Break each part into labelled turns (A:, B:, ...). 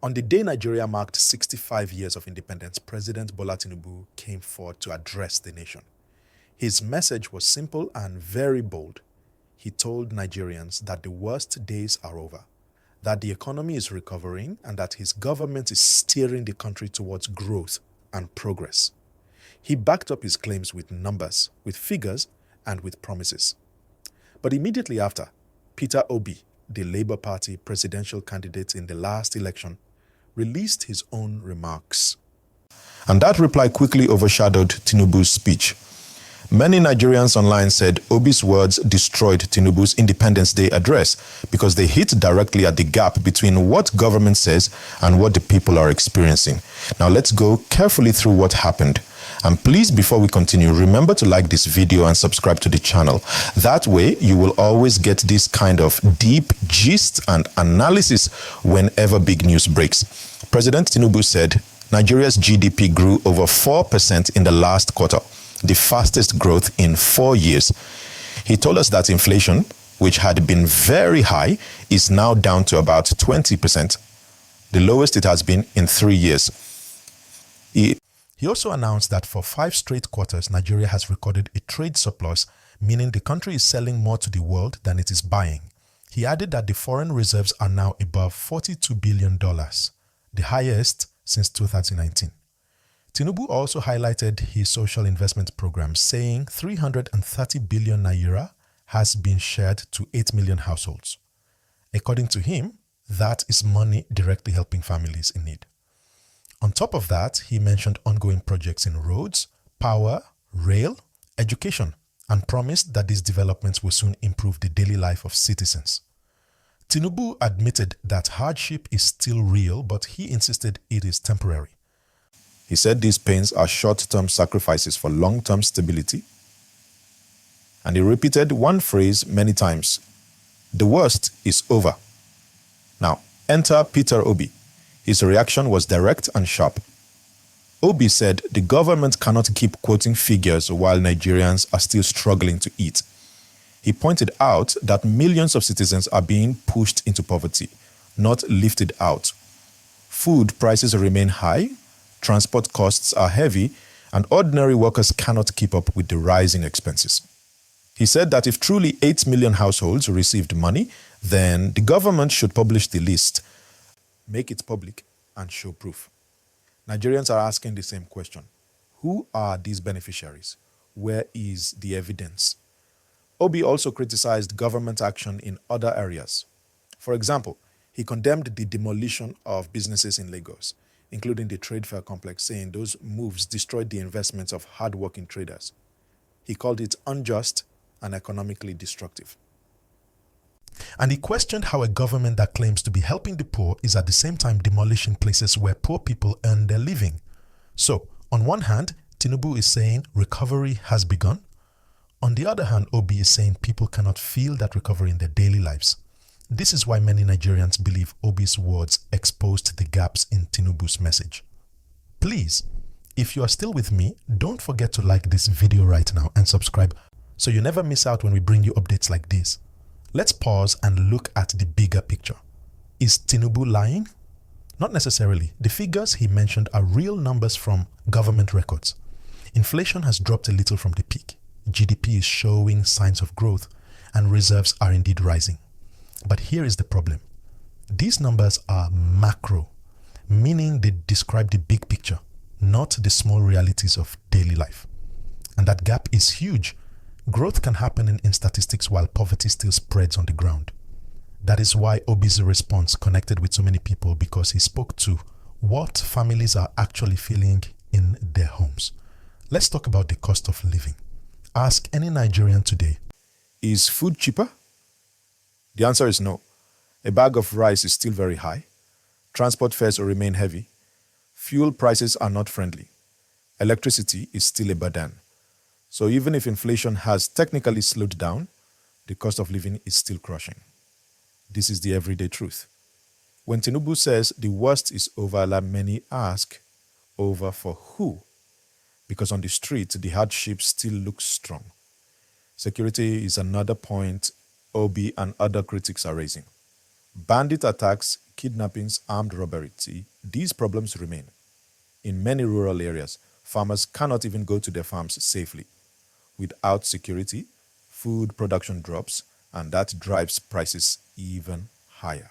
A: On the day Nigeria marked 65 years of independence, President Bola Tinubu came forward to address the nation. His message was simple and very bold. He told Nigerians that the worst days are over, that the economy is recovering, and that his government is steering the country towards growth and progress. He backed up his claims with numbers, with figures, and with promises. But immediately after, Peter Obi, the Labour Party presidential candidate in the last election, released his own remarks. And that reply quickly overshadowed Tinubu's speech. Many Nigerians online said Obi's words destroyed Tinubu's Independence Day address because they hit directly at the gap between what government says and what the people are experiencing. Now let's go carefully through what happened. And please, before we continue, remember to like this video and subscribe to the channel. That way, you will always get this kind of deep gist and analysis whenever big news breaks. President Tinubu said Nigeria's GDP grew over 4% in the last quarter, the fastest growth in 4 years. He told us that inflation, which had been very high, is now down to about 20%, the lowest it has been in 3 years. He also announced that for 5 straight quarters, Nigeria has recorded a trade surplus, meaning the country is selling more to the world than it is buying. He added that the foreign reserves are now above $42 billion, the highest since 2019. Tinubu also highlighted his social investment program, saying 330 billion naira has been shared to 8 million households. According to him, that is money directly helping families in need. On top of that, he mentioned ongoing projects in roads, power, rail, education, and promised that these developments will soon improve the daily life of citizens. Tinubu admitted that hardship is still real, but he insisted it is temporary. He said these pains are short-term sacrifices for long-term stability. And he repeated one phrase many times: the worst is over. Now, enter Peter Obi. His reaction was direct and sharp. Obi said the government cannot keep quoting figures while Nigerians are still struggling to eat. He pointed out that millions of citizens are being pushed into poverty, not lifted out. Food prices remain high, transport costs are heavy, and ordinary workers cannot keep up with the rising expenses. He said that if truly 8 million households received money, then the government should publish the list, make it public, and show proof. Nigerians are asking the same question. Who are these beneficiaries? Where is the evidence? Obi also criticized government action in other areas. For example, he condemned the demolition of businesses in Lagos, including the Trade Fair complex, saying those moves destroyed the investments of hard-working traders. He called it unjust and economically destructive. And he questioned how a government that claims to be helping the poor is at the same time demolishing places where poor people earn their living. So, on one hand, Tinubu is saying recovery has begun. On the other hand, Obi is saying people cannot feel that recovery in their daily lives. This is why many Nigerians believe Obi's words exposed the gaps in Tinubu's message. Please, if you are still with me, don't forget to like this video right now and subscribe so you never miss out when we bring you updates like this. Let's pause and look at the bigger picture. Is Tinubu lying? Not necessarily. The figures he mentioned are real numbers from government records. Inflation has dropped a little from the peak. GDP is showing signs of growth, and reserves are indeed rising. But here is the problem. These numbers are macro, meaning they describe the big picture, not the small realities of daily life. And that gap is huge. Growth can happen in statistics while poverty still spreads on the ground. That is why Obi's response connected with so many people, because he spoke to what families are actually feeling in their homes. Let's talk about the cost of living. Ask any Nigerian today, is food cheaper? The answer is no. A bag of rice is still very high. Transport fares will remain heavy. Fuel prices are not friendly. Electricity is still a burden. So even if inflation has technically slowed down, the cost of living is still crushing. This is the everyday truth. When Tinubu says the worst is over, many ask, over for who? Because on the street, the hardship still looks strong. Security is another point Obi and other critics are raising. Bandit attacks kidnappings, armed robbery, these problems remain. In many rural areas, farmers cannot even go to their farms safely. Without security, food production drops, and that drives prices even higher.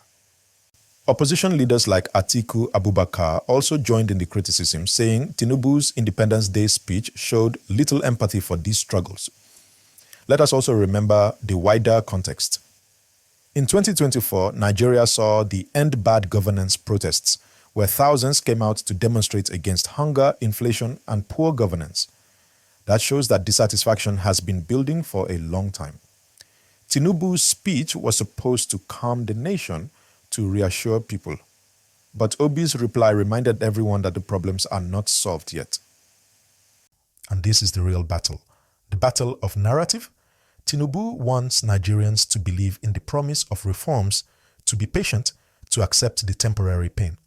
A: Opposition leaders like Atiku Abubakar also joined in the criticism, saying Tinubu's Independence Day speech showed little empathy for these struggles. Let us also remember the wider context. In 2024, Nigeria saw the End Bad Governance protests, where thousands came out to demonstrate against hunger, inflation, and poor governance. That shows that dissatisfaction has been building for a long time. Tinubu's speech was supposed to calm the nation, to reassure people. But Obi's reply reminded everyone that the problems are not solved yet. And this is the real battle. The battle of narrative. Tinubu wants Nigerians to believe in the promise of reforms, to be patient, to accept the temporary pain.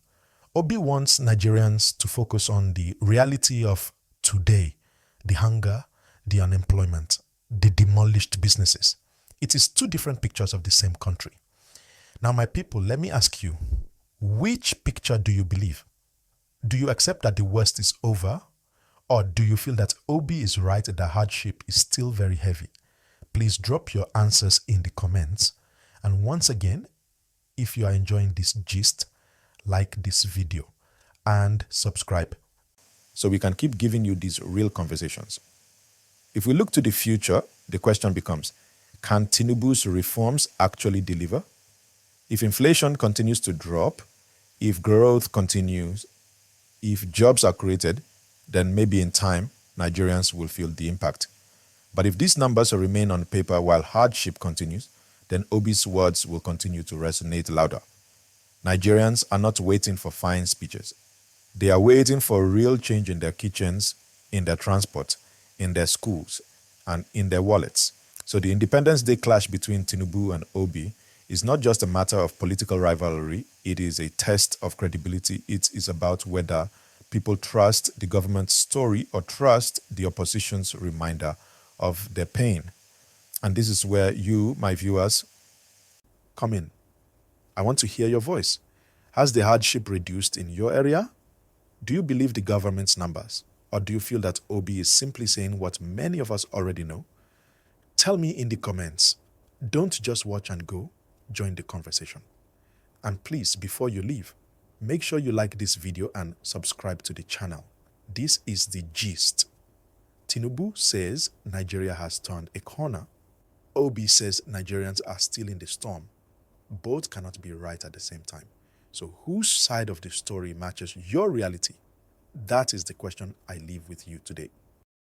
A: Obi wants Nigerians to focus on the reality of today, the hunger, the unemployment, the demolished businesses. It is two different pictures of the same country. Now, my people, let me ask you, which picture do you believe? Do you accept that the worst is over? Or do you feel that Obi is right that hardship is still very heavy? Please drop your answers in the comments. And once again, if you are enjoying this gist, like this video and subscribe so we can keep giving you these real conversations. If we look to the future, the question becomes, can Tinubu's reforms actually deliver? If inflation continues to drop, if growth continues, if jobs are created, then maybe in time, Nigerians will feel the impact. But if these numbers remain on paper while hardship continues, then Obi's words will continue to resonate louder. Nigerians are not waiting for fine speeches. They are waiting for real change in their kitchens, in their transport, in their schools, and in their wallets. So the Independence Day clash between Tinubu and Obi is not just a matter of political rivalry, it is a test of credibility. It is about whether people trust the government's story or trust the opposition's reminder of their pain. And this is where you, my viewers, come in. I want to hear your voice. Has the hardship reduced in your area? Do you believe the government's numbers? Or do you feel that Obi is simply saying what many of us already know? Tell me in the comments. Don't just watch and go. Join the conversation. And please, before you leave, make sure you like this video and subscribe to the channel. This is the gist. Tinubu says Nigeria has turned a corner. Obi says Nigerians are still in the storm. Both cannot be right at the same time. So whose side of the story matches your reality? That is the question I leave with you today.